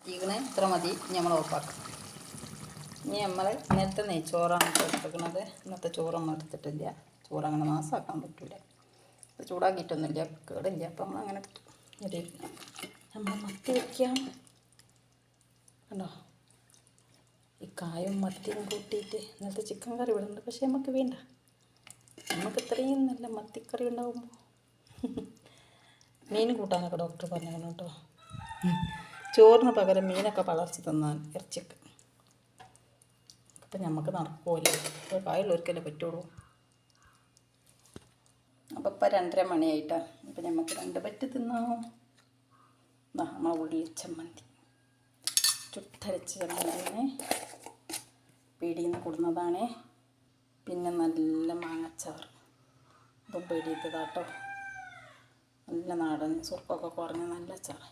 ചീകണ ഇത്ര മതി. ഇനി നമ്മൾ ഓഫാക്കാം. ഇനി നമ്മൾ ഇന്നത്തെ നെയ്ച്ചോറാണ് എടുക്കുന്നത്. ഇന്നത്തെ ചോറൊന്നും എടുത്തിട്ടില്ല. ചോറ് അങ്ങനെ മാസമാക്കാൻ പറ്റില്ല. അത് ചൂടാക്കിയിട്ടൊന്നുമില്ല, കേടില്ല. അപ്പം നമ്മൾ അങ്ങനെ എടുത്തു. ഒരു നമ്മൾ മത്തി വയ്ക്കാം. കണ്ടോ, ഈ കായും മത്തിയും കൂട്ടിയിട്ട് ഇന്നത്തെ ചിക്കൻ കറി ഇവിടെ ഉണ്ട്. പക്ഷേ നമുക്ക് വേണ്ട, നമുക്ക് ഇത്രയും നല്ല മത്തിക്കറി ഉണ്ടാകുമ്പോൾ മീൻ കൂട്ടാനൊക്കെ ഡോക്ടർ പറഞ്ഞിരുന്നു കേട്ടോ. ചോറിന് പകരം മീനൊക്കെ വളർച്ച തന്നാൽ ഇറച്ചിയൊക്കെ. അപ്പം നമുക്ക് നടക്കുമല്ലോ, ഇപ്പോൾ കായുള്ളവർക്കല്ലേ പറ്റുള്ളൂ. അപ്പം ഇപ്പം 2:30 മണിയായിട്ടാണ്. അപ്പം നമുക്ക് 2 പറ്റ് തിന്നാം. നമ്മൾ ഉള്ളി ചമ്മന്തി, ചുട്ടരച്ച ചമ്മന്തിനെ പീടിയിൽ നിന്ന് കൊടുന്നതാണ്. പിന്നെ നല്ല മാങ്ങച്ചാറ്, അതും പീടിയത്തതാട്ടോ. നല്ല നാടൻ സുർക്കൊക്കെ കുറഞ്ഞ നല്ല അച്ചാറ്.